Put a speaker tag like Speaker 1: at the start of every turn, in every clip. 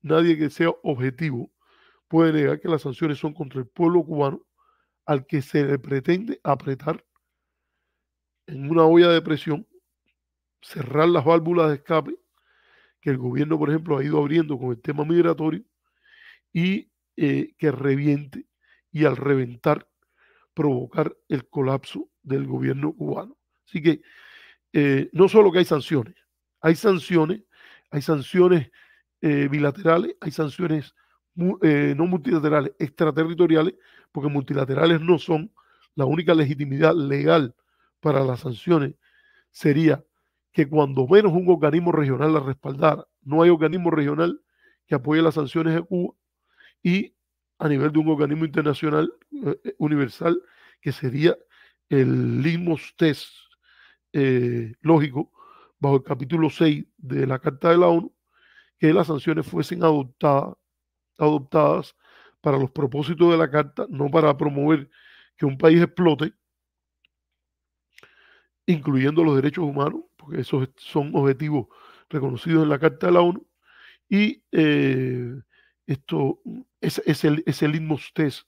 Speaker 1: nadie que sea objetivo puede negar que las sanciones son contra el pueblo cubano al que se le pretende apretar en una olla de presión, cerrar las válvulas de escape que el gobierno, por ejemplo, ha ido abriendo con el tema migratorio y que reviente y al reventar provocar el colapso del gobierno cubano. Así que no solo que hay sanciones, hay sanciones bilaterales, hay sanciones no multilaterales, extraterritoriales, porque multilaterales no son. La única legitimidad legal para las sanciones sería que cuando menos un organismo regional la respaldara. No hay organismo regional que apoye las sanciones de Cuba y a nivel de un organismo internacional universal que sería el litmus test lógico bajo el capítulo 6 de la Carta de la ONU, que las sanciones fuesen adoptadas para los propósitos de la Carta, no para promover que un país explote, incluyendo los derechos humanos, porque esos son objetivos reconocidos en la Carta de la ONU, y ese litmus test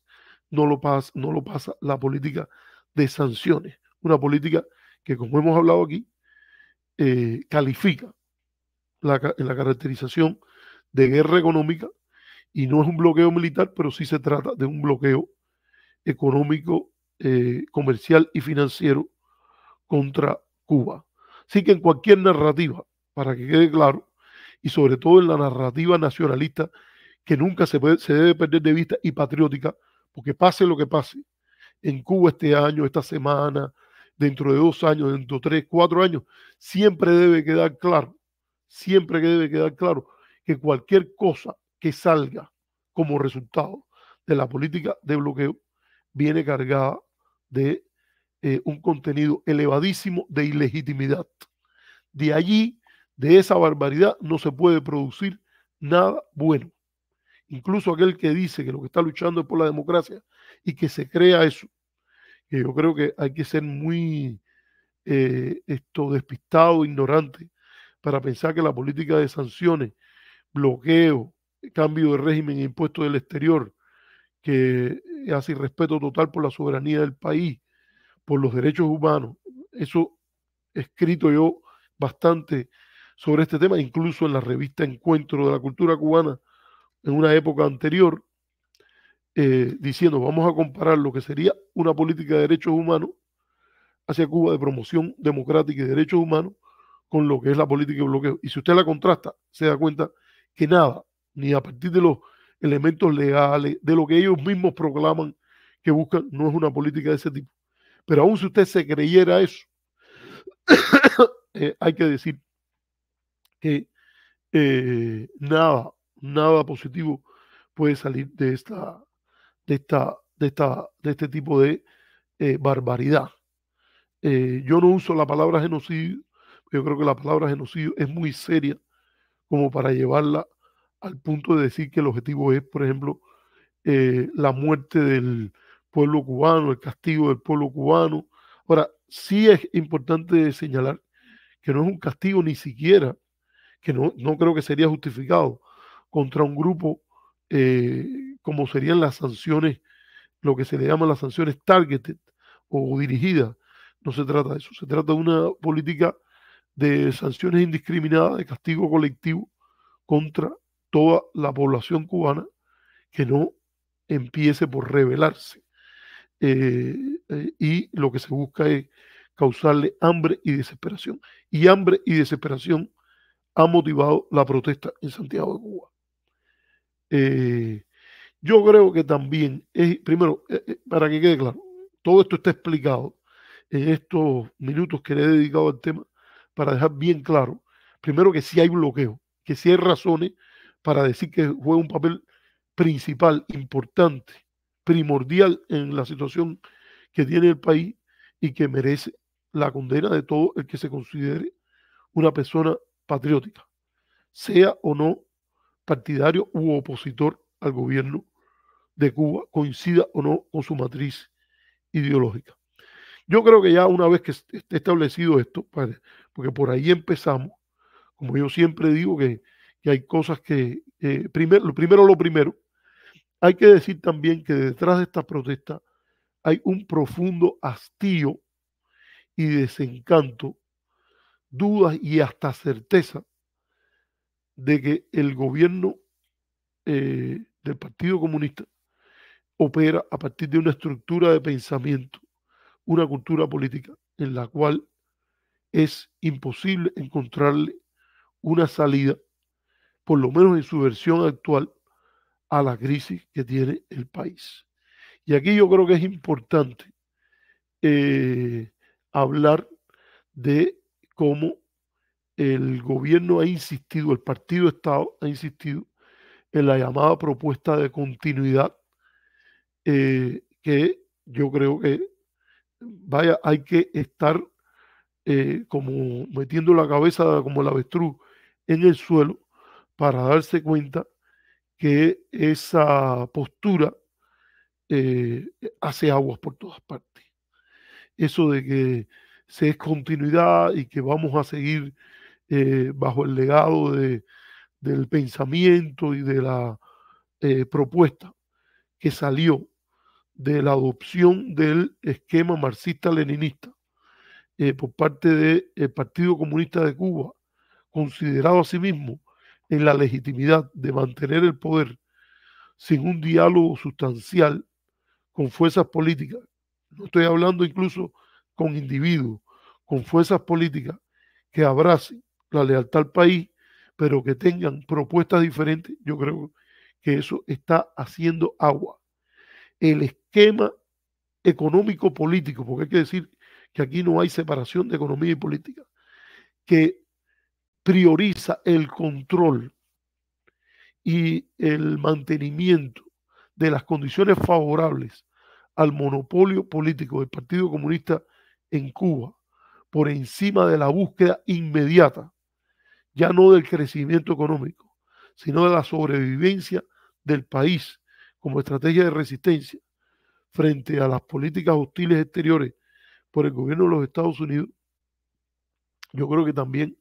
Speaker 1: no lo pasa la política de sanciones, una política que, como hemos hablado aquí, califica en la caracterización de guerra económica y no es un bloqueo militar, pero sí se trata de un bloqueo económico, comercial y financiero contra Cuba. Así que en cualquier narrativa, para que quede claro, y sobre todo en la narrativa nacionalista, que nunca se debe perder de vista, y patriótica, porque pase lo que pase, en Cuba este año, esta semana, dentro de 2 años, dentro de 3, 4 años, siempre debe quedar claro, que cualquier cosa que salga como resultado de la política de bloqueo viene cargada de un contenido elevadísimo de ilegitimidad. De allí, de esa barbaridad, no se puede producir nada bueno. Incluso aquel que dice que lo que está luchando es por la democracia y que se crea eso, que yo creo que hay que ser muy despistado, ignorante, para pensar que la política de sanciones, bloqueo, cambio de régimen e impuestos del exterior, que hace irrespeto total por la soberanía del país, por los derechos humanos, eso he escrito yo bastante sobre este tema, incluso en la revista Encuentro de la Cultura Cubana, en una época anterior, diciendo, vamos a comparar lo que sería una política de derechos humanos hacia Cuba de promoción democrática y de derechos humanos con lo que es la política de bloqueo. Y si usted la contrasta, se da cuenta que nada, ni a partir de los elementos legales, de lo que ellos mismos proclaman que buscan, no es una política de ese tipo. Pero aún si usted se creyera eso, hay que decir que nada positivo puede salir de este tipo de barbaridad. Yo no uso la palabra genocidio, yo creo que la palabra genocidio es muy seria como para llevarla al punto de decir que el objetivo es, por ejemplo, la muerte del pueblo cubano, el castigo del pueblo cubano. Ahora, sí es importante señalar que no es un castigo ni siquiera, que no creo que sería justificado contra un grupo como serían las sanciones, lo que se le llaman las sanciones targeted o dirigidas. No se trata de eso, se trata de una política de sanciones indiscriminadas, de castigo colectivo contra toda la población cubana que no empiece por rebelarse. Y lo que se busca es causarle hambre y desesperación. Y hambre y desesperación ha motivado la protesta en Santiago de Cuba. Yo creo que también, primero, para que quede claro, todo esto está explicado en estos minutos que le he dedicado al tema para dejar bien claro, primero que sí hay bloqueo, que sí hay razones para decir que juega un papel principal, importante, primordial en la situación que tiene el país y que merece la condena de todo el que se considere una persona patriótica, sea o no partidario u opositor al gobierno de Cuba, coincida o no con su matriz ideológica. Yo creo que ya una vez que esté establecido esto, porque por ahí empezamos, como yo siempre digo, que que hay cosas que, lo primero, hay que decir también que detrás de esta protesta hay un profundo hastío y desencanto, dudas y hasta certeza de que el gobierno del Partido Comunista opera a partir de una estructura de pensamiento, una cultura política en la cual es imposible encontrarle una salida, por lo menos en su versión actual, a la crisis que tiene el país. Y aquí yo creo que es importante hablar de cómo el gobierno ha insistido, el partido Estado ha insistido en la llamada propuesta de continuidad, que yo creo que, vaya, hay que estar como metiendo la cabeza como el avestruz en el suelo para darse cuenta que esa postura hace aguas por todas partes. Eso de que se es continuidad y que vamos a seguir bajo el legado del pensamiento y de la propuesta que salió de la adopción del esquema marxista-leninista por parte del Partido Comunista de Cuba, considerado a sí mismo en la legitimidad de mantener el poder sin un diálogo sustancial con fuerzas políticas, no estoy hablando incluso con individuos, con fuerzas políticas que abracen la lealtad al país, pero que tengan propuestas diferentes, yo creo que eso está haciendo agua. El esquema económico político, porque hay que decir que aquí no hay separación de economía y política, que prioriza el control y el mantenimiento de las condiciones favorables al monopolio político del Partido Comunista en Cuba, por encima de la búsqueda inmediata, ya no del crecimiento económico, sino de la sobrevivencia del país como estrategia de resistencia frente a las políticas hostiles exteriores por el gobierno de los Estados Unidos, yo creo que también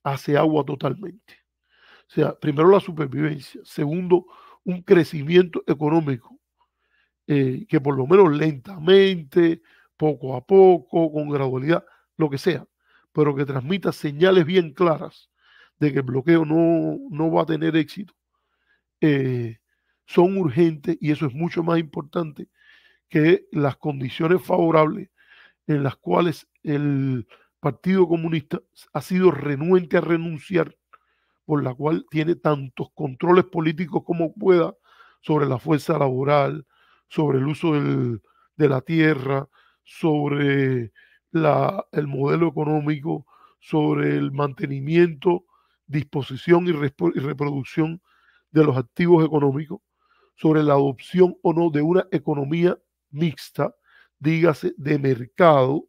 Speaker 1: hace agua totalmente. O sea, primero la supervivencia, segundo, un crecimiento económico que por lo menos lentamente, poco a poco, con gradualidad, lo que sea, pero que transmita señales bien claras de que el bloqueo no va a tener éxito, eh, son urgentes y eso es mucho más importante que las condiciones favorables en las cuales el Partido Comunista ha sido renuente a renunciar, por la cual tiene tantos controles políticos como pueda sobre la fuerza laboral, sobre el uso de la tierra, sobre el modelo económico, sobre el mantenimiento, disposición y reproducción de los activos económicos, sobre la adopción o no de una economía mixta, dígase de mercado,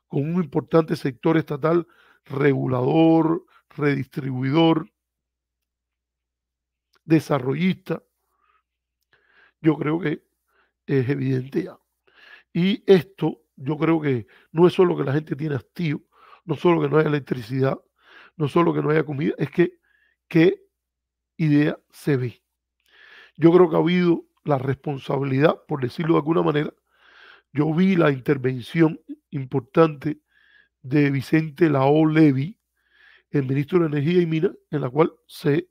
Speaker 1: con un importante sector estatal regulador, redistribuidor, desarrollista. Yo creo que es evidente ya. Y esto, yo creo que no es solo que la gente tiene hastío, no solo que no haya electricidad, no solo que no haya comida, es que qué idea se ve. Yo creo que ha habido la responsabilidad, por decirlo de alguna manera. Yo vi la intervención importante de Vicente Lao Levy, el ministro de Energía y Minas, en la cual se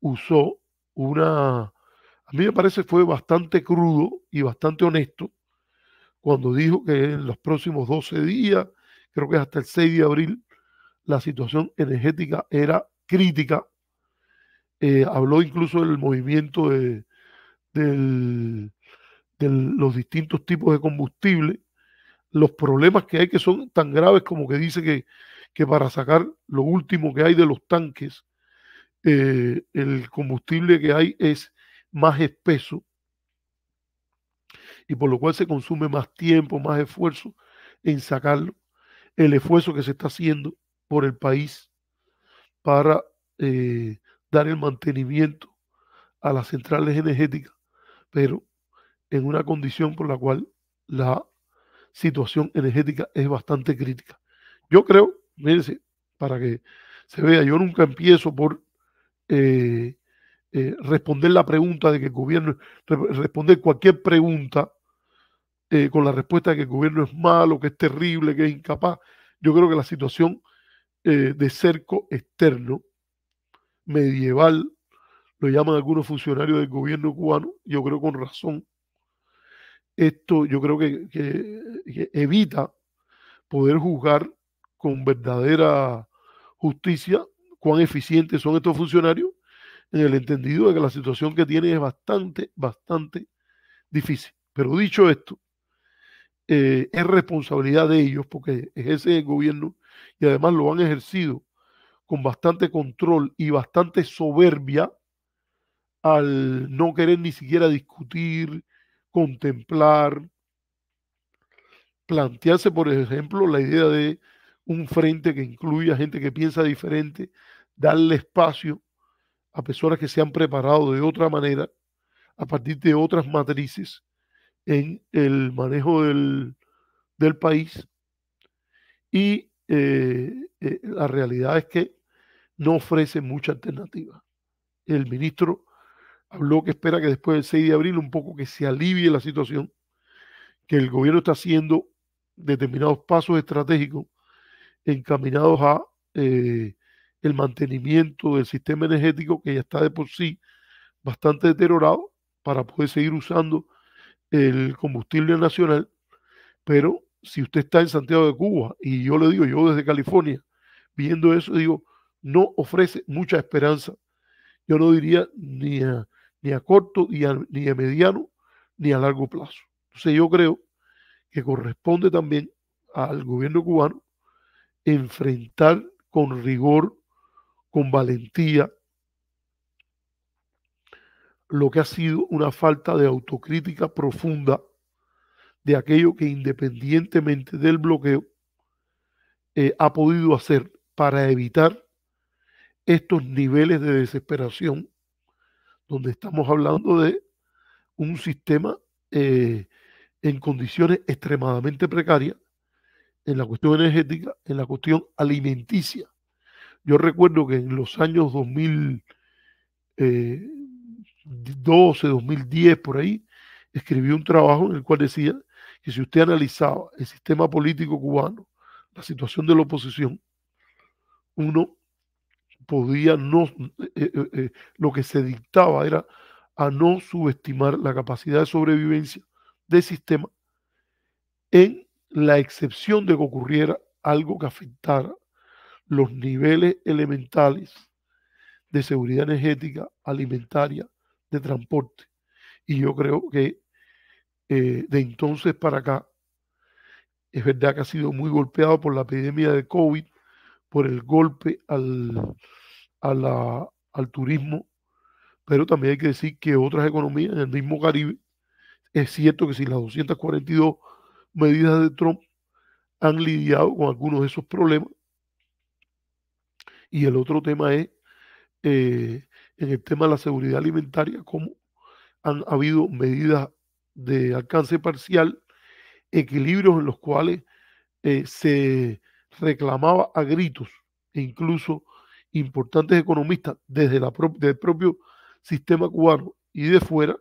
Speaker 1: usó a mí me parece fue bastante crudo y bastante honesto cuando dijo que en los próximos 12 días, creo que hasta el 6 de abril, la situación energética era crítica. Habló incluso del movimiento del, de los distintos tipos de combustible, los problemas que hay que son tan graves como que dice que para sacar lo último que hay de los tanques, el combustible que hay es más espeso y por lo cual se consume más tiempo, más esfuerzo en sacarlo. El esfuerzo que se está haciendo por el país para dar el mantenimiento a las centrales energéticas, pero en una condición por la cual la situación energética es bastante crítica. Yo creo, mírense, para que se vea, yo nunca empiezo por eh, responder la pregunta de que el gobierno, responder cualquier pregunta con la respuesta de que el gobierno es malo, que es terrible, que es incapaz. Yo creo que la situación de cerco externo medieval, lo llaman algunos funcionarios del gobierno cubano, yo creo con razón. Esto yo creo que evita poder juzgar con verdadera justicia cuán eficientes son estos funcionarios, en el entendido de que la situación que tienen es bastante, bastante difícil. Pero dicho esto, es responsabilidad de ellos, porque ejercen el gobierno y además lo han ejercido con bastante control y bastante soberbia al no querer ni siquiera discutir, contemplar, plantearse, por ejemplo, la idea de un frente que incluya gente que piensa diferente, darle espacio a personas que se han preparado de otra manera, a partir de otras matrices en el manejo del país. Y la realidad es que no ofrece mucha alternativa. El ministro habló que espera que después del 6 de abril un poco que se alivie la situación, que el gobierno está haciendo determinados pasos estratégicos encaminados a el mantenimiento del sistema energético que ya está de por sí bastante deteriorado para poder seguir usando el combustible nacional. Pero si usted está en Santiago de Cuba y yo le digo, yo desde California, viendo eso, digo, no ofrece mucha esperanza. Yo no diría ni a corto, ni a mediano, ni a largo plazo. Entonces yo creo que corresponde también al gobierno cubano enfrentar con rigor, con valentía, lo que ha sido una falta de autocrítica profunda de aquello que independientemente del bloqueo ha podido hacer para evitar estos niveles de desesperación, donde estamos hablando de un sistema en condiciones extremadamente precarias en la cuestión energética, en la cuestión alimenticia. Yo recuerdo que en los años 2012, 2010, por ahí, escribí un trabajo en el cual decía que si usted analizaba el sistema político cubano, la situación de la oposición, uno podía no, lo que se dictaba era a no subestimar la capacidad de sobrevivencia del sistema en la excepción de que ocurriera algo que afectara los niveles elementales de seguridad energética, alimentaria, de transporte. Y yo creo que de entonces para acá, es verdad que ha sido muy golpeado por la epidemia de COVID, por el golpe al turismo, pero también hay que decir que otras economías en el mismo Caribe, es cierto que si las 242 medidas de Trump han lidiado con algunos de esos problemas, y el otro tema es en el tema de la seguridad alimentaria, cómo han habido medidas de alcance parcial, equilibrios en los cuales se reclamaba a gritos, e incluso importantes economistas del propio sistema cubano y de fuera,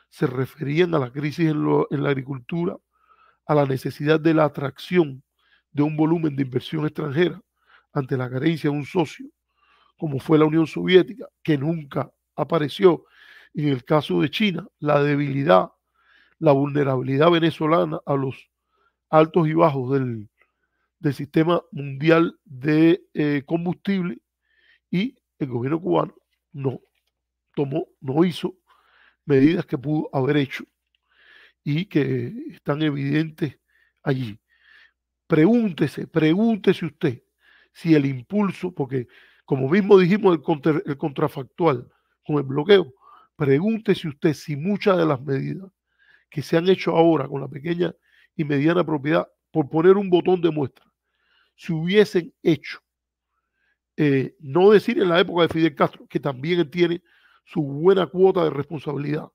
Speaker 1: se referían a la crisis en la agricultura, a la necesidad de la atracción de un volumen de inversión extranjera ante la carencia de un socio como fue la Unión Soviética, que nunca apareció. En el caso de China, la debilidad, la vulnerabilidad venezolana a los altos y bajos del sistema mundial de combustible, y el gobierno cubano no no hizo medidas que pudo haber hecho y que están evidentes allí. Pregúntese usted si el impulso, porque como mismo dijimos el contrafactual con el bloqueo, pregúntese usted si muchas de las medidas que se han hecho ahora con la pequeña y mediana propiedad, por poner un botón de muestra, se hubiesen hecho, no decir en la época de Fidel Castro, que también tiene su buena cuota de responsabilidad,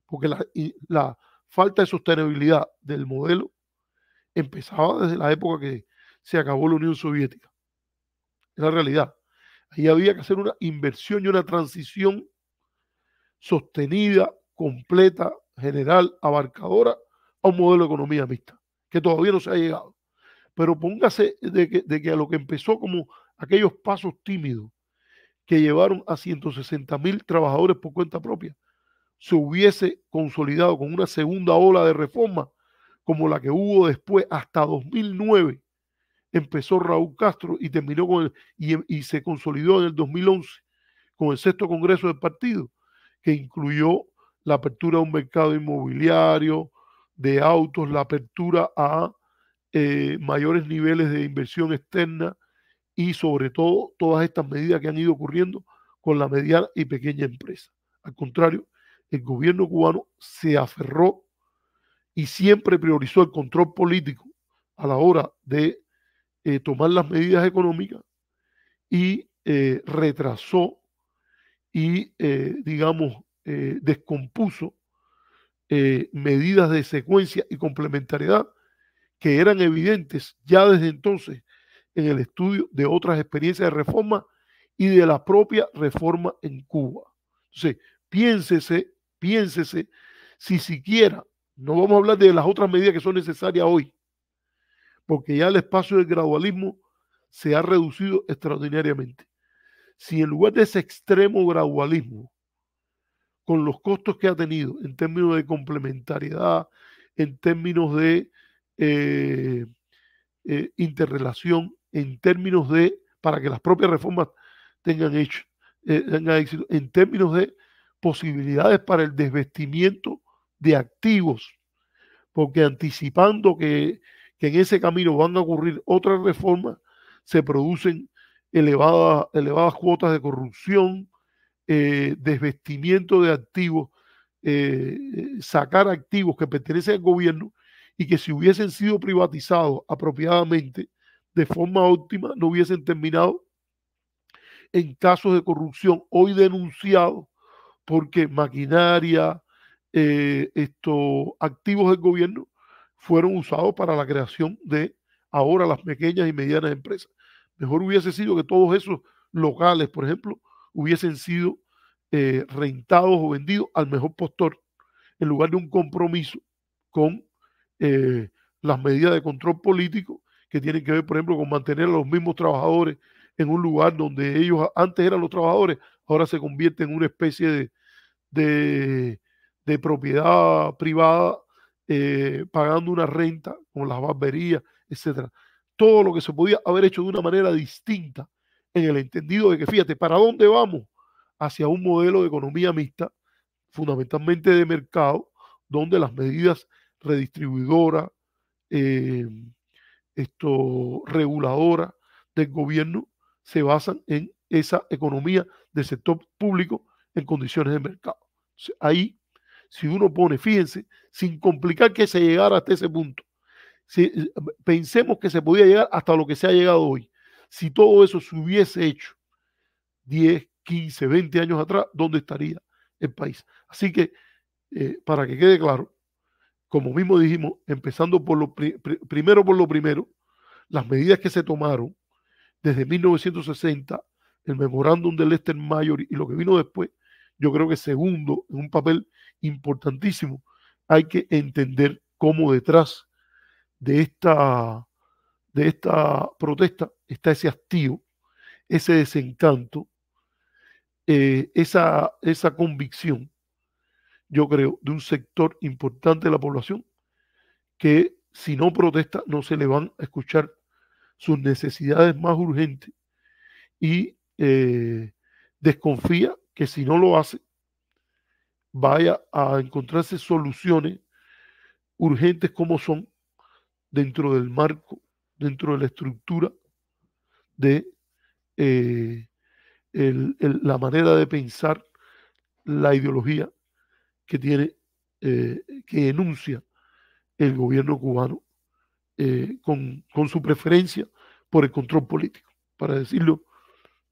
Speaker 1: porque la falta de sostenibilidad del modelo empezaba desde la época que se acabó la Unión Soviética. Es la realidad. Ahí había que hacer una inversión y una transición sostenida, completa, general, abarcadora, a un modelo de economía mixta, que todavía no se ha llegado. Pero póngase de que a lo que empezó como aquellos pasos tímidos que llevaron a 160.000 trabajadores por cuenta propia, se hubiese consolidado con una segunda ola de reforma como la que hubo después hasta 2009. Empezó Raúl Castro y terminó con y se consolidó en el 2011 con el sexto congreso del partido, que incluyó la apertura de un mercado inmobiliario, de autos, la apertura a mayores niveles de inversión externa y sobre todo todas estas medidas que han ido ocurriendo con la mediana y pequeña empresa. Al contrario, el gobierno cubano se aferró y siempre priorizó el control político a la hora de tomar las medidas económicas y retrasó y, digamos, descompuso medidas de secuencia y complementariedad que eran evidentes ya desde entonces en el estudio de otras experiencias de reforma y de la propia reforma en Cuba. Entonces, piénsese si siquiera, no vamos a hablar de las otras medidas que son necesarias hoy, porque ya el espacio del gradualismo se ha reducido extraordinariamente. Si en lugar de ese extremo gradualismo, con los costos que ha tenido en términos de complementariedad, en términos de interrelación, en términos de, para que las propias reformas tengan éxito, en términos de posibilidades para el desvestimiento de activos, porque anticipando que en ese camino van a ocurrir otras reformas, se producen elevadas cuotas de corrupción, desvestimiento de activos, sacar activos que pertenecen al gobierno y que si hubiesen sido privatizados apropiadamente, de forma óptima, no hubiesen terminado en casos de corrupción hoy denunciados porque maquinaria, activos del gobierno fueron usados para la creación de ahora las pequeñas y medianas empresas. Mejor hubiese sido que todos esos locales, por ejemplo, hubiesen sido rentados o vendidos al mejor postor, en lugar de un compromiso con las medidas de control político que tienen que ver, por ejemplo, con mantener a los mismos trabajadores en un lugar donde ellos antes eran los trabajadores, ahora se convierte en una especie de, de propiedad privada, pagando una renta con las barberías, etcétera. Todo lo que se podía haber hecho de una manera distinta, en el entendido de que, fíjate, ¿para dónde vamos? Hacia un modelo de economía mixta, fundamentalmente de mercado, donde las medidas redistribuidoras, eh, reguladoras del gobierno se basan en esa economía del sector público en condiciones de mercado. Ahí, si uno pone, fíjense, sin complicar que se llegara hasta ese punto, si, pensemos que se podía llegar hasta lo que se ha llegado hoy. Si todo eso se hubiese hecho 10, 15, 20 años atrás, ¿dónde estaría el país? Así que, para que quede claro, como mismo dijimos, empezando por primero por lo primero, las medidas que se tomaron desde 1960, el memorándum del Lester Mayor y lo que vino después, yo creo que segundo, en un papel importantísimo, hay que entender cómo detrás de esta protesta está ese hastío, ese desencanto, esa convicción, yo creo, de un sector importante de la población que si no protesta no se le van a escuchar sus necesidades más urgentes y desconfía que si no lo hace vaya a encontrarse soluciones urgentes como son dentro del marco, dentro de la estructura de la manera de pensar, la ideología que tiene, que enuncia el gobierno cubano con su preferencia por el control político, para decirlo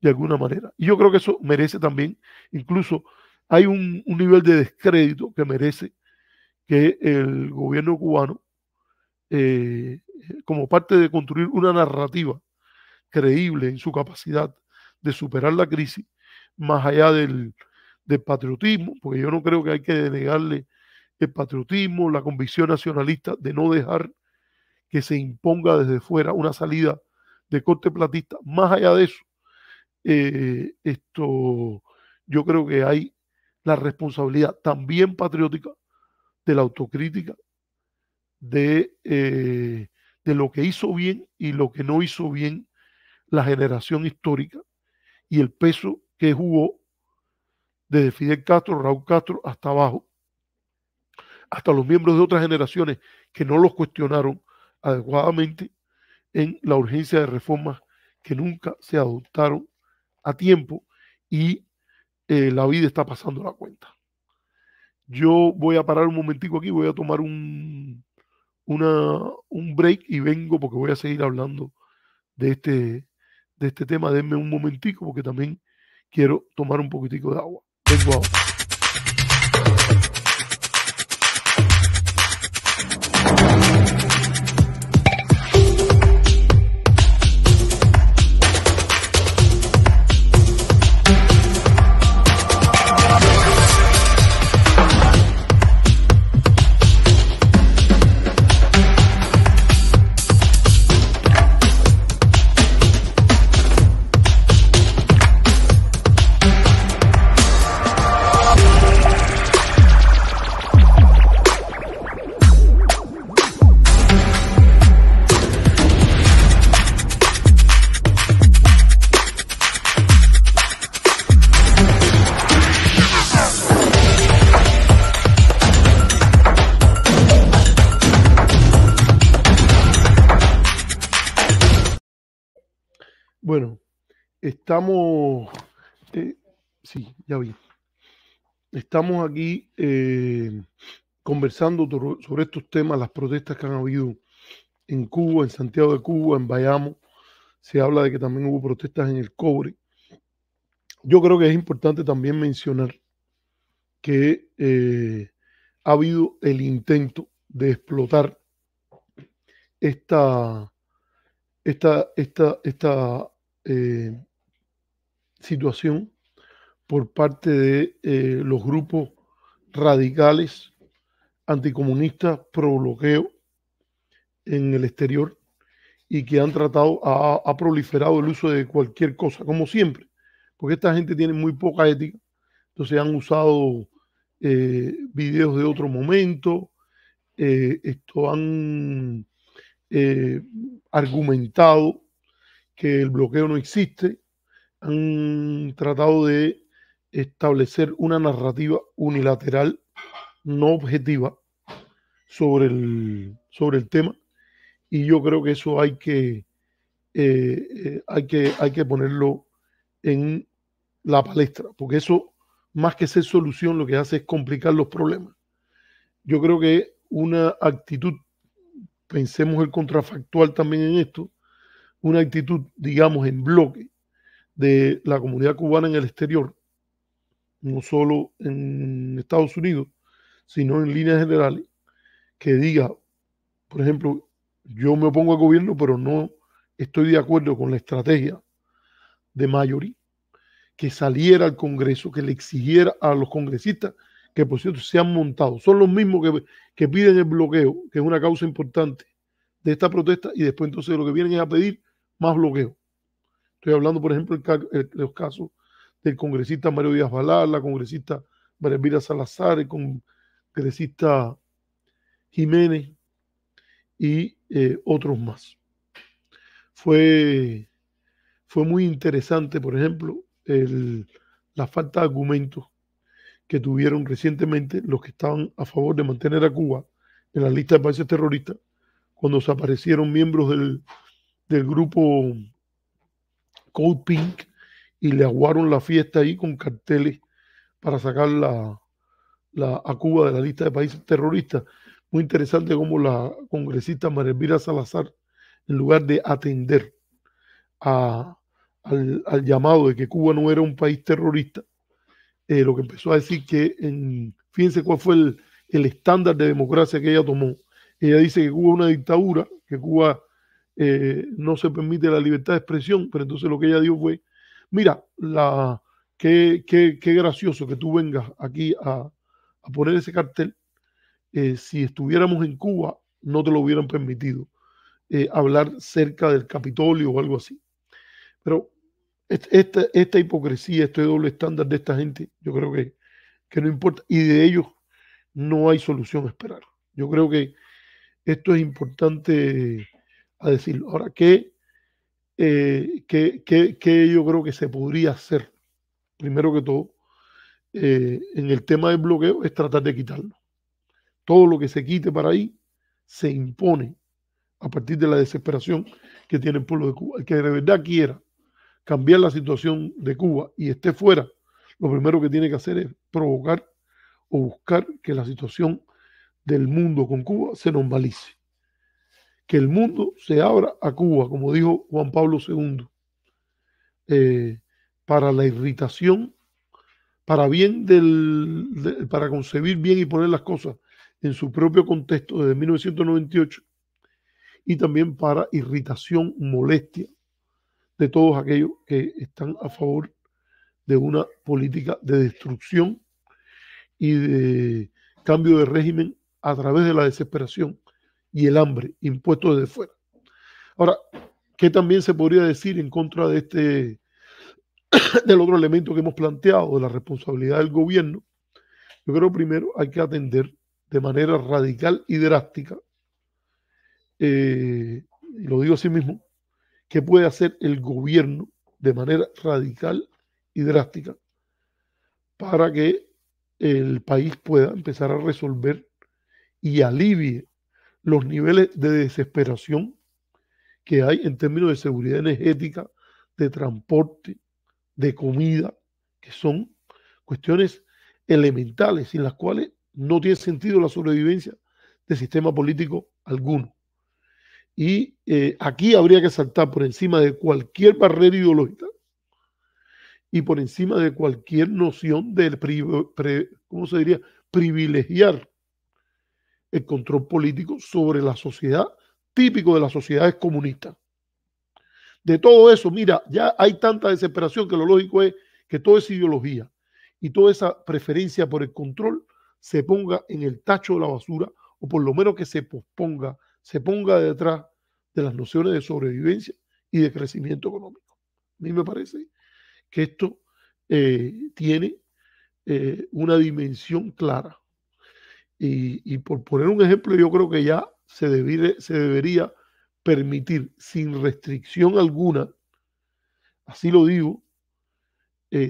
Speaker 1: de alguna manera. Y yo creo que eso merece también, incluso hay un nivel de descrédito que merece que el gobierno cubano, como parte de construir una narrativa creíble en su capacidad de superar la crisis, más allá del patriotismo, porque yo no creo que hay que denegarle el patriotismo, la convicción nacionalista de no dejar que se imponga desde fuera una salida de corte platista. Más allá de eso, yo creo que hay la responsabilidad también patriótica de la autocrítica de lo que hizo bien y lo que no hizo bien la generación histórica y el peso que jugó desde Fidel Castro, Raúl Castro hasta abajo, hasta los miembros de otras generaciones que no los cuestionaron adecuadamente en la urgencia de reformas que nunca se adoptaron a tiempo y la vida está pasando la cuenta. Yo voy a parar un momentico aquí, voy a tomar un break y vengo porque voy a seguir hablando de este tema. Denme un momentico porque también quiero tomar un poquitico de agua. Vengo ahora. Bueno, estamos, sí, ya vi. Estamos aquí conversando sobre estos temas, las protestas que han habido en Cuba, en Santiago de Cuba, en Bayamo. Se habla de que también hubo protestas en el Cobre. Yo creo que es importante también mencionar que ha habido el intento de explotar esta situación por parte de los grupos radicales anticomunistas pro bloqueo en el exterior y que han tratado, ha proliferado el uso de cualquier cosa, como siempre, porque esta gente tiene muy poca ética, entonces han usado videos de otro momento, han argumentado que el bloqueo no existe, han tratado de establecer una narrativa unilateral, no objetiva, sobre el tema, y yo creo que eso hay que ponerlo en la palestra, porque eso, más que ser solución, lo que hace es complicar los problemas. Yo creo que una actitud, pensemos el contrafactual también en esto, una actitud, digamos, en bloque de la comunidad cubana en el exterior, no solo en Estados Unidos, sino en líneas generales, que diga, por ejemplo, yo me opongo al gobierno, pero no estoy de acuerdo con la estrategia de Marjorie, que saliera al Congreso, que le exigiera a los congresistas, que por cierto se han montado, son los mismos que piden el bloqueo, que es una causa importante de esta protesta, y después entonces lo que vienen es a pedir más bloqueo. Estoy hablando, por ejemplo, de los casos del congresista Mario Díaz Balart, la congresista María Elvira Salazar, el congresista Jiménez y otros más. Fue muy interesante, por ejemplo, la falta de argumentos que tuvieron recientemente los que estaban a favor de mantener a Cuba en la lista de países terroristas, cuando se aparecieron miembros del grupo Code Pink y le aguaron la fiesta ahí con carteles para sacar a Cuba de la lista de países terroristas. Muy interesante cómo la congresista María Elvira Salazar, en lugar de atender al llamado de que Cuba no era un país terrorista, lo que empezó a decir que, fíjense cuál fue el estándar de democracia que ella tomó. Ella dice que Cuba es una dictadura, que Cuba no se permite la libertad de expresión, pero entonces lo que ella dijo fue, Mira, qué gracioso que tú vengas aquí a poner ese cartel. Si estuviéramos en Cuba, no te lo hubieran permitido hablar cerca del Capitolio o algo así. Pero esta hipocresía, este doble estándar de esta gente, yo creo que no importa. Y de ellos no hay solución a esperar. Yo creo que esto es importante a decirlo. Ahora, ¿qué yo creo que se podría hacer? Primero que todo, en el tema del bloqueo es tratar de quitarlo. Todo lo que se quite para ahí se impone a partir de la desesperación que tiene el pueblo de Cuba. El que de verdad quiera cambiar la situación de Cuba y esté fuera, lo primero que tiene que hacer es provocar o buscar que la situación del mundo con Cuba se normalice. Que el mundo se abra a Cuba, como dijo Juan Pablo II, eh, para la irritación, para concebir bien y poner las cosas en su propio contexto desde 1998 y también para irritación, molestia de todos aquellos que están a favor de una política de destrucción y de cambio de régimen a través de la desesperación y el hambre impuesto desde fuera. Ahora, ¿qué también se podría decir en contra de del otro elemento que hemos planteado, de la responsabilidad del gobierno? Yo creo primero hay que atender de manera radical y drástica, y lo digo así mismo, qué puede hacer el gobierno de manera radical y drástica para que el país pueda empezar a resolver y alivie los niveles de desesperación que hay en términos de seguridad energética, de transporte, de comida, que son cuestiones elementales sin las cuales no tiene sentido la sobrevivencia del sistema político alguno. Y aquí habría que saltar por encima de cualquier barrera ideológica y por encima de cualquier noción de ¿cómo se diría? Privilegiar el control político sobre la sociedad, típico de las sociedades comunistas. De todo eso, mira, ya hay tanta desesperación que lo lógico es que toda esa ideología y toda esa preferencia por el control se ponga en el tacho de la basura, o por lo menos que se posponga, se ponga detrás de las nociones de sobrevivencia y de crecimiento económico. A mí me parece que esto tiene una dimensión clara. Y por poner un ejemplo, yo creo que ya se debería permitir sin restricción alguna, así lo digo,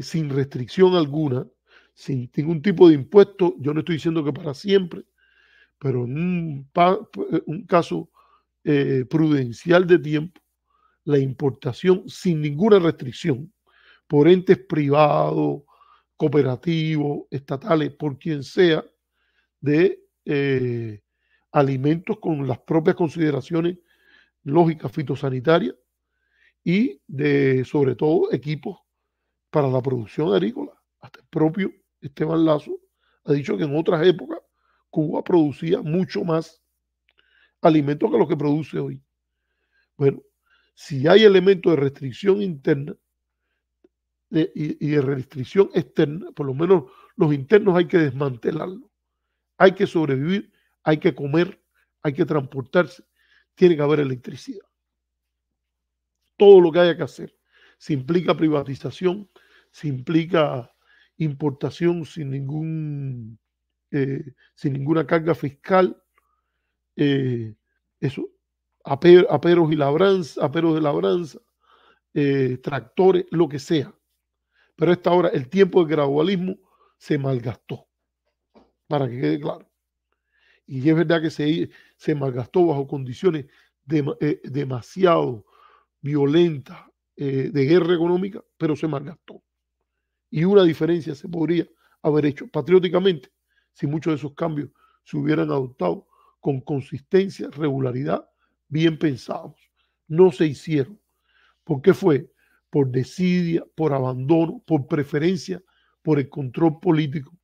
Speaker 1: sin restricción alguna, sin ningún tipo de impuesto. Yo no estoy diciendo que para siempre, pero en un caso prudencial de tiempo, la importación sin ninguna restricción por entes privados, cooperativos, estatales, por quien sea, de alimentos con las propias consideraciones lógicas fitosanitarias y de, sobre todo, equipos para la producción agrícola. Hasta el propio Esteban Lazo ha dicho que en otras épocas Cuba producía mucho más alimentos que los que produce hoy. Bueno, si hay elementos de restricción interna y de restricción externa, por lo menos los internos hay que desmantelarlos. Hay que sobrevivir, hay que comer, hay que transportarse, tiene que haber electricidad. Todo lo que haya que hacer. Si implica privatización, si implica importación sin ninguna carga fiscal, eso, aperos de labranza, tractores, lo que sea. Pero a esta hora el tiempo del gradualismo se malgastó, para que quede claro. Y es verdad que se malgastó bajo condiciones demasiado violentas de guerra económica, pero se malgastó. Y una diferencia se podría haber hecho patrióticamente si muchos de esos cambios se hubieran adoptado con consistencia, regularidad, bien pensados. No se hicieron. ¿Por qué fue? Por desidia, por abandono, por preferencia, por el control político,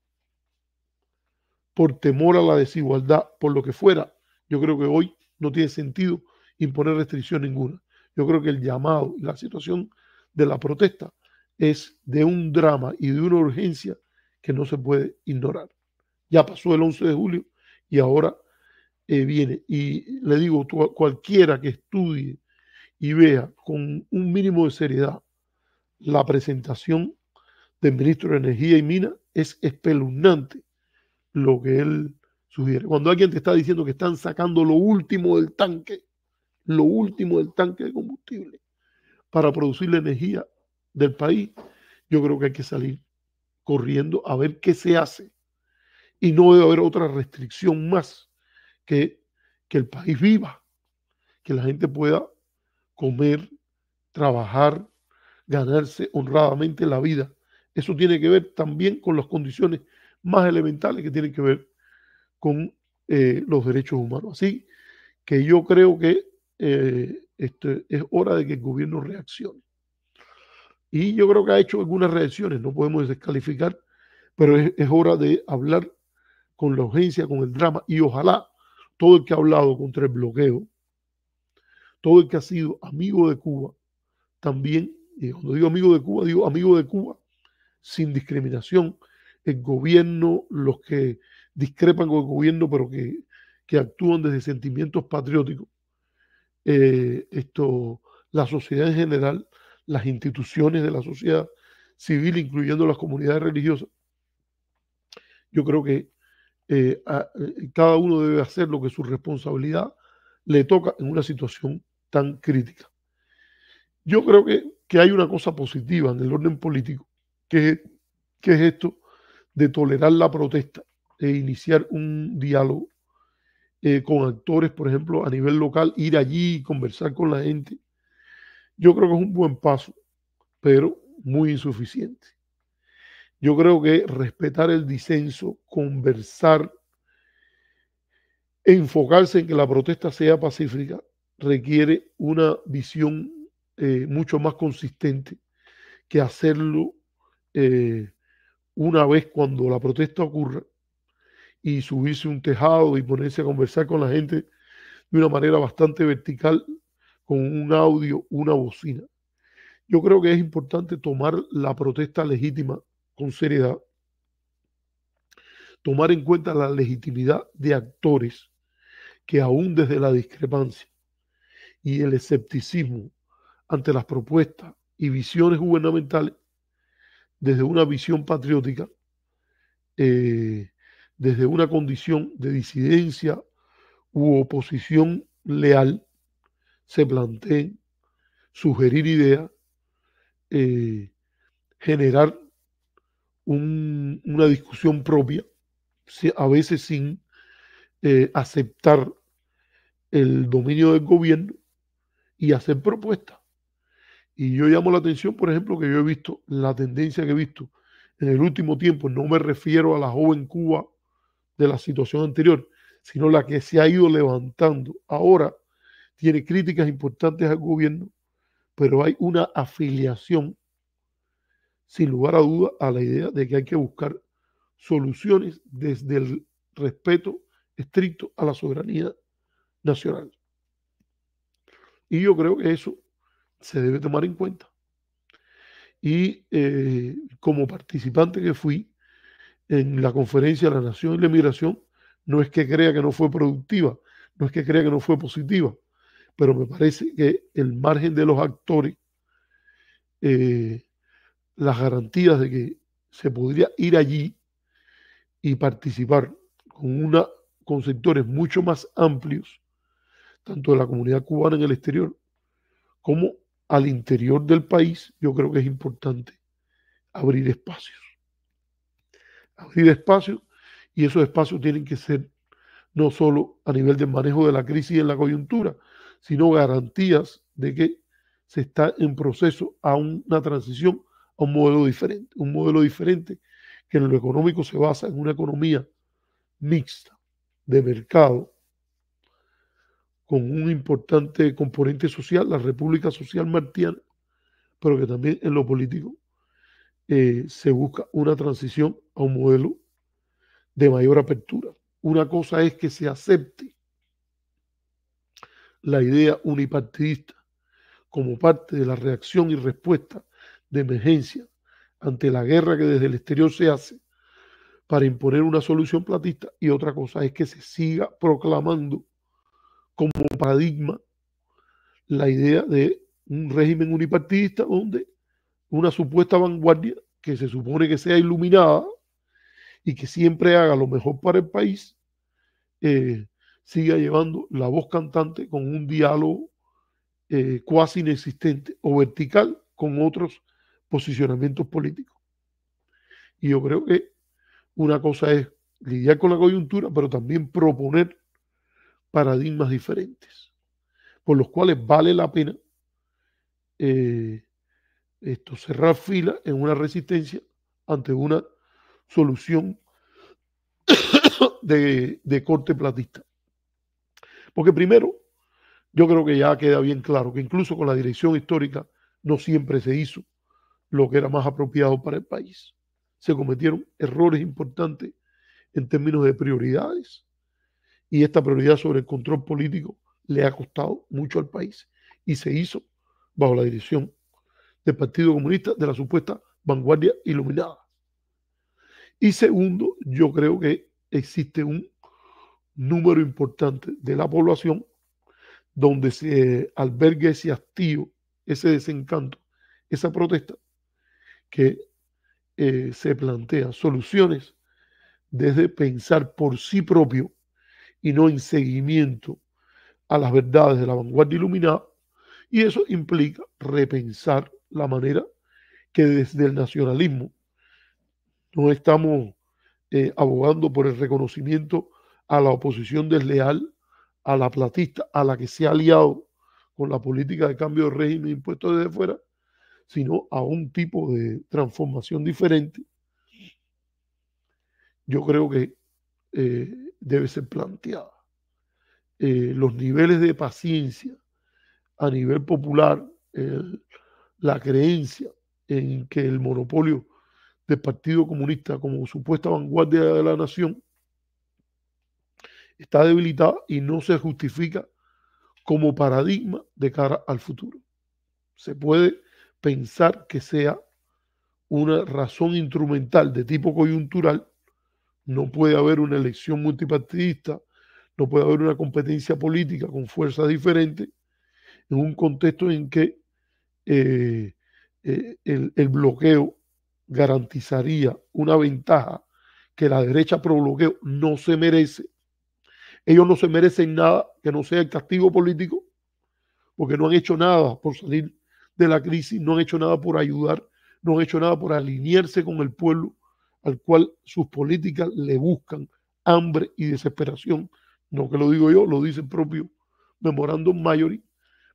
Speaker 1: por temor a la desigualdad, por lo que fuera. Yo creo que hoy no tiene sentido imponer restricción ninguna. Yo creo que el llamado y la situación de la protesta es de un drama y de una urgencia que no se puede ignorar. Ya pasó el 11 de julio y ahora viene. Y le digo, cualquiera que estudie y vea con un mínimo de seriedad la presentación del ministro de Energía y Minas, es espeluznante lo que él sugiere. Cuando alguien te está diciendo que están sacando lo último del tanque de combustible para producir la energía del país, yo creo que hay que salir corriendo a ver qué se hace. Y no debe haber otra restricción más que el país viva, que la gente pueda comer, trabajar, ganarse honradamente la vida. Eso tiene que ver también con las condiciones más elementales que tienen que ver con los derechos humanos. Así que yo creo que es hora de que el gobierno reaccione. Y yo creo que ha hecho algunas reacciones, no podemos descalificar, pero es hora de hablar con la urgencia, con el drama, y ojalá todo el que ha hablado contra el bloqueo, todo el que ha sido amigo de Cuba, también, y cuando digo amigo de Cuba sin discriminación, el gobierno, los que discrepan con el gobierno, pero que actúan desde sentimientos patrióticos, la sociedad en general, las instituciones de la sociedad civil, incluyendo las comunidades religiosas. Yo creo que cada uno debe hacer lo que su responsabilidad le toca en una situación tan crítica. Yo creo que hay una cosa positiva en el orden político, que es esto de tolerar la protesta e iniciar un diálogo con actores, por ejemplo, a nivel local, ir allí y conversar con la gente. Yo creo que es un buen paso, pero muy insuficiente. Yo creo que respetar el disenso, conversar, enfocarse en que la protesta sea pacífica, requiere una visión mucho más consistente que hacerlo una vez cuando la protesta ocurra y subirse un tejado y ponerse a conversar con la gente de una manera bastante vertical con un audio, una bocina. Yo creo que es importante tomar la protesta legítima con seriedad, tomar en cuenta la legitimidad de actores que aún desde la discrepancia y el escepticismo ante las propuestas y visiones gubernamentales, desde una visión patriótica, desde una condición de disidencia u oposición leal, se planteen, sugerir ideas, generar una discusión propia, a veces sin aceptar el dominio del gobierno y hacer propuestas. Y yo llamo la atención, por ejemplo, que yo he visto la tendencia que he visto en el último tiempo, no me refiero a la joven Cuba de la situación anterior, sino la que se ha ido levantando. Ahora tiene críticas importantes al gobierno, pero hay una afiliación, sin lugar a duda, a la idea de que hay que buscar soluciones desde el respeto estricto a la soberanía nacional. Y yo creo que eso se debe tomar en cuenta. Y como participante que fui en la conferencia de la Nación y la Migración, no es que crea que no fue productiva, no es que crea que no fue positiva, pero me parece que el margen de los actores, las garantías de que se podría ir allí y participar con sectores mucho más amplios, tanto de la comunidad cubana en el exterior como al interior del país, yo creo que es importante abrir espacios. Abrir espacios, y esos espacios tienen que ser no solo a nivel del manejo de la crisis en la coyuntura, sino garantías de que se está en proceso a una transición a un modelo diferente que en lo económico se basa en una economía mixta de mercado con un importante componente social, la República Social Martiana, pero que también en lo político se busca una transición a un modelo de mayor apertura. Una cosa es que se acepte la idea unipartidista como parte de la reacción y respuesta de emergencia ante la guerra que desde el exterior se hace para imponer una solución platista, y otra cosa es que se siga proclamando como paradigma la idea de un régimen unipartidista donde una supuesta vanguardia que se supone que sea iluminada y que siempre haga lo mejor para el país, siga llevando la voz cantante con un diálogo cuasi inexistente o vertical con otros posicionamientos políticos. Y yo creo que una cosa es lidiar con la coyuntura, pero también proponer paradigmas diferentes, por los cuales vale la pena cerrar fila en una resistencia ante una solución de corte platista. Porque primero, yo creo que ya queda bien claro que incluso con la dirección histórica no siempre se hizo lo que era más apropiado para el país. Se cometieron errores importantes en términos de prioridades, y esta prioridad sobre el control político le ha costado mucho al país, y se hizo bajo la dirección del Partido Comunista, de la supuesta vanguardia iluminada. Y segundo, yo creo que existe un número importante de la población donde se alberga ese hastío, ese desencanto, esa protesta, que se plantea soluciones desde pensar por sí propio y no en seguimiento a las verdades de la vanguardia iluminada, y eso implica repensar la manera que desde el nacionalismo no estamos abogando por el reconocimiento a la oposición desleal, a la platista, a la que se ha aliado con la política de cambio de régimen impuesto desde fuera, sino a un tipo de transformación diferente. Yo creo que debe ser planteada. Los niveles de paciencia a nivel popular, la creencia en que el monopolio del Partido Comunista como supuesta vanguardia de la nación está debilitada y no se justifica como paradigma de cara al futuro. Se puede pensar que sea una razón instrumental de tipo coyuntural. No puede haber una elección multipartidista, no puede haber una competencia política con fuerzas diferentes en un contexto en que el bloqueo garantizaría una ventaja que la derecha pro bloqueo no se merece. Ellos no se merecen nada que no sea el castigo político, porque no han hecho nada por salir de la crisis, no han hecho nada por ayudar, no han hecho nada por alinearse con el pueblo al cual sus políticas le buscan hambre y desesperación. No que lo digo yo, lo dice el propio Memorándum Majority,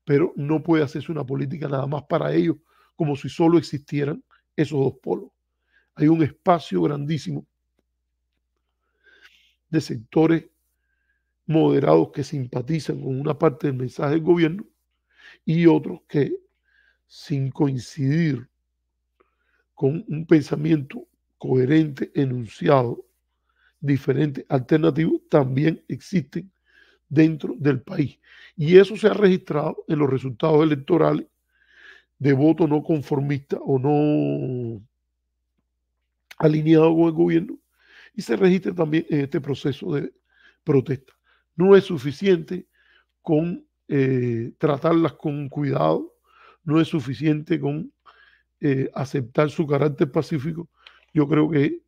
Speaker 1: pero no puede hacerse una política nada más para ellos, como si solo existieran esos dos polos. Hay un espacio grandísimo de sectores moderados que simpatizan con una parte del mensaje del gobierno y otros que, sin coincidir con un pensamiento coherente, enunciado, diferente, alternativo, también existen dentro del país. Y eso se ha registrado en los resultados electorales de voto no conformista o no alineado con el gobierno, y se registra también en este proceso de protesta. No es suficiente con tratarlas con cuidado, no es suficiente con aceptar su carácter pacífico. Yo creo que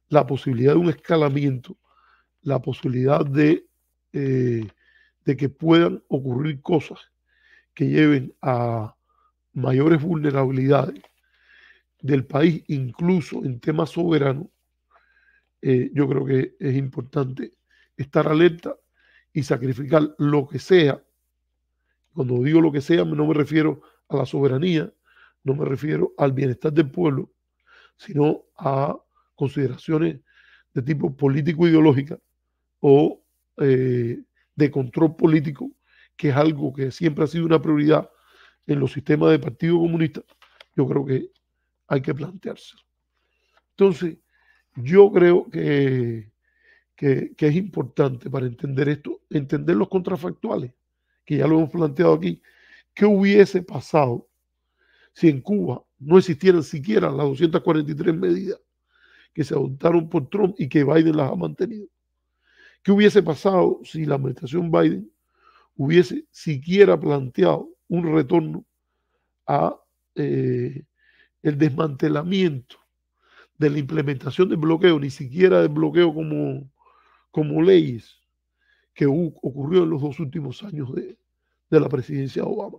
Speaker 1: la posibilidad de un escalamiento, la posibilidad de que puedan ocurrir cosas que lleven a mayores vulnerabilidades del país, incluso en temas soberanos, yo creo que es importante estar alerta y sacrificar lo que sea. Cuando digo lo que sea, no me refiero a la soberanía, no me refiero al bienestar del pueblo, sino a consideraciones de tipo político-ideológica o de control político, que es algo que siempre ha sido una prioridad en los sistemas de Partido Comunista. Yo creo que hay que planteárselo. Entonces, yo creo que es importante para entender esto, entender los contrafactuales, que ya lo hemos planteado aquí. ¿Qué hubiese pasado si en Cuba no existieran siquiera las 243 medidas que se adoptaron por Trump y que Biden las ha mantenido? ¿Qué hubiese pasado si la administración Biden hubiese siquiera planteado un retorno a el desmantelamiento de la implementación del bloqueo, ni siquiera del bloqueo como leyes, que ocurrió en los 2 últimos años de la presidencia de Obama?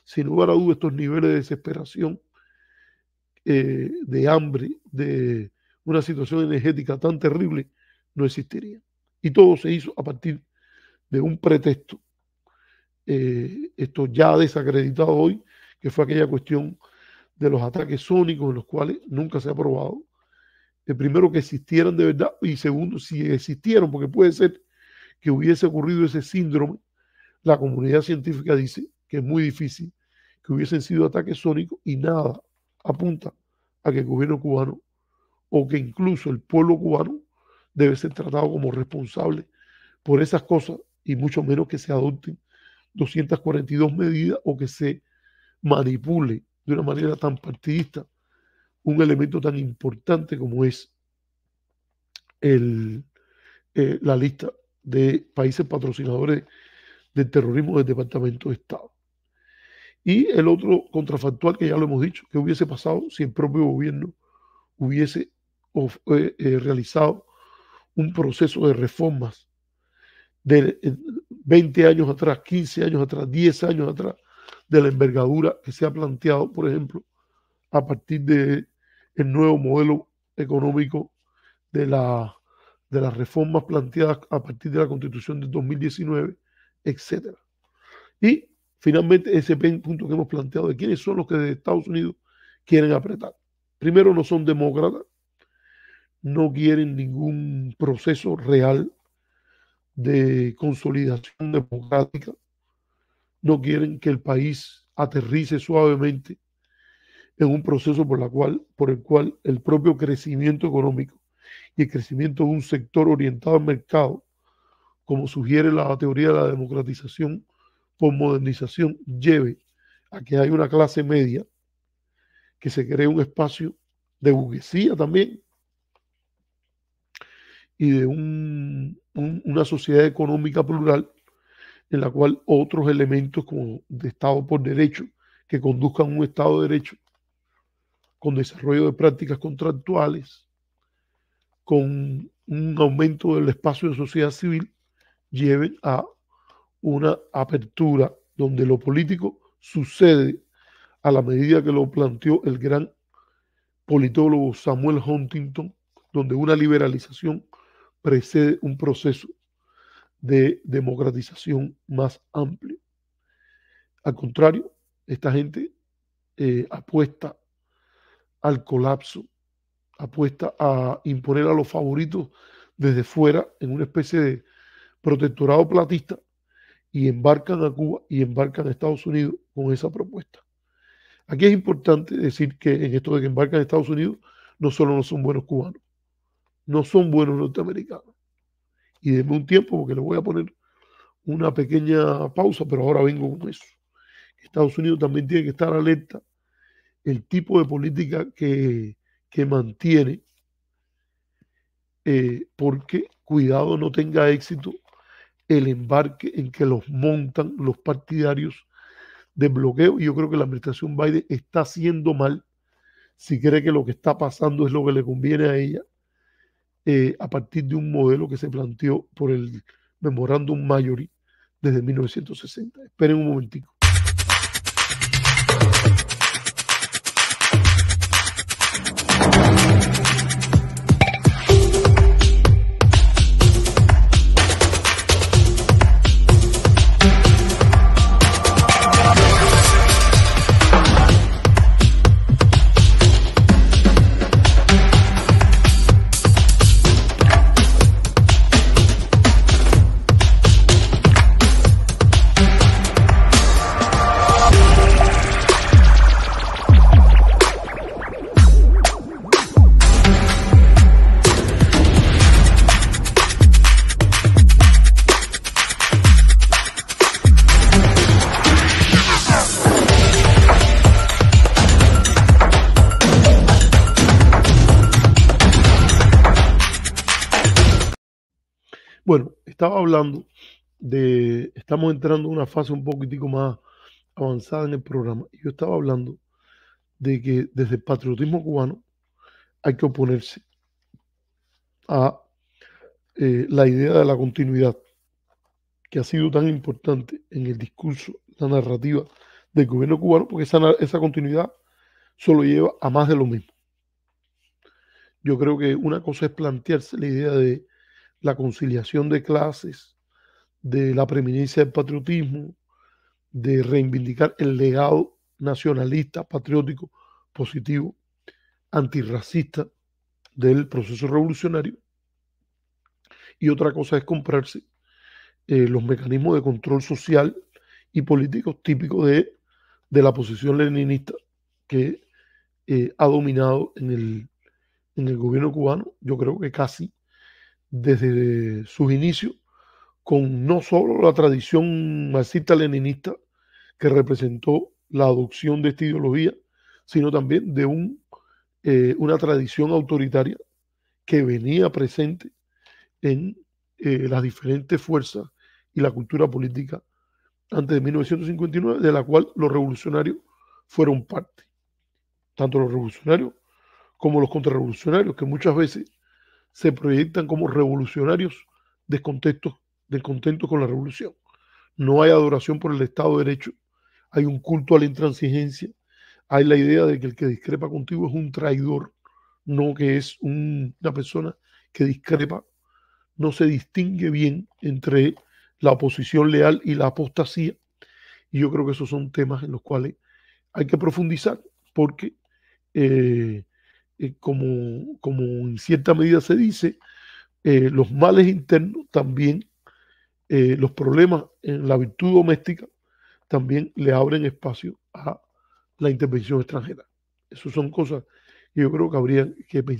Speaker 1: Sin lugar a dudas, estos niveles de desesperación, de hambre, de una situación energética tan terrible, no existirían. Y todo se hizo a partir de un pretexto, esto ya desacreditado hoy, que fue aquella cuestión de los ataques sónicos, en los cuales nunca se ha probado, primero, que existieran de verdad, y segundo, si existieron, porque puede ser que hubiese ocurrido ese síndrome. La comunidad científica dice que es muy difícil que hubiesen sido ataques sónicos, y nada apunta a que el gobierno cubano o que incluso el pueblo cubano debe ser tratado como responsable por esas cosas, y mucho menos que se adopten 242 medidas o que se manipule de una manera tan partidista un elemento tan importante como es la lista de países patrocinadores del terrorismo del Departamento de Estado. Y el otro contrafactual, que ya lo hemos dicho, que hubiese pasado si el propio gobierno hubiese realizado un proceso de reformas de 20 años atrás, 15 años atrás, 10 años atrás, de la envergadura que se ha planteado, por ejemplo, a partir del nuevo modelo económico de las reformas planteadas a partir de la Constitución de 2019, etcétera. Y finalmente ese punto que hemos planteado de quiénes son los que de Estados Unidos quieren apretar. Primero, no son demócratas, no quieren ningún proceso real de consolidación democrática, no quieren que el país aterrice suavemente en un proceso por el cual el propio crecimiento económico y el crecimiento de un sector orientado al mercado, como sugiere la teoría de la democratización por modernización, lleve a que haya una clase media, que se cree un espacio de burguesía también, y de una sociedad económica plural, en la cual otros elementos como de Estado por derecho, que conduzcan un Estado de derecho, con desarrollo de prácticas contractuales, con un aumento del espacio de sociedad civil, lleven a una apertura donde lo político sucede a la medida que lo planteó el gran politólogo Samuel Huntington, donde una liberalización precede un proceso de democratización más amplio. Al contrario, esta gente apuesta al colapso, apuesta a imponer a los favoritos desde fuera en una especie de protectorado platista, y embarcan a Cuba y embarcan a Estados Unidos con esa propuesta. Aquí es importante decir que en esto de que embarcan a Estados Unidos, no solo no son buenos cubanos, no son buenos norteamericanos. Y denme un tiempo porque le voy a poner una pequeña pausa, pero ahora vengo con eso. Estados Unidos también tiene que estar alerta el tipo de política que mantiene, porque cuidado no tenga éxito el embarque en que los montan los partidarios de bloqueo. Y yo creo que la administración Biden está haciendo mal si cree que lo que está pasando es lo que le conviene a ella, a partir de un modelo que se planteó por el Memorándum Majory desde 1960. Esperen un momentico. Bueno, estaba hablando estamos entrando en una fase un poquitico más avanzada en el programa. Yo estaba hablando de que desde el patriotismo cubano hay que oponerse a la idea de la continuidad, que ha sido tan importante en el discurso, la narrativa del gobierno cubano, porque esa continuidad solo lleva a más de lo mismo. Yo creo que una cosa es plantearse la idea de la conciliación de clases, de la preeminencia del patriotismo, de reivindicar el legado nacionalista, patriótico, positivo, antirracista del proceso revolucionario. Y otra cosa es comprarse los mecanismos de control social y políticos típicos de la posición leninista que ha dominado en el gobierno cubano, yo creo que casi desde sus inicios, con no solo la tradición marxista-leninista que representó la adopción de esta ideología, sino también de una tradición autoritaria que venía presente en las diferentes fuerzas y la cultura política antes de 1959, de la cual los revolucionarios fueron parte, tanto los revolucionarios como los contrarrevolucionarios, que muchas veces se proyectan como revolucionarios descontentos con la revolución. No hay adoración por el Estado de Derecho, hay un culto a la intransigencia, hay la idea de que el que discrepa contigo es un traidor, no que es una persona que discrepa, no se distingue bien entre la oposición leal y la apostasía. Y yo creo que esos son temas en los cuales hay que profundizar, porque eh, como en cierta medida se dice, los males internos también, los problemas en la virtud doméstica, también le abren espacio a la intervención extranjera. Esas son cosas que yo creo que habría que pensar.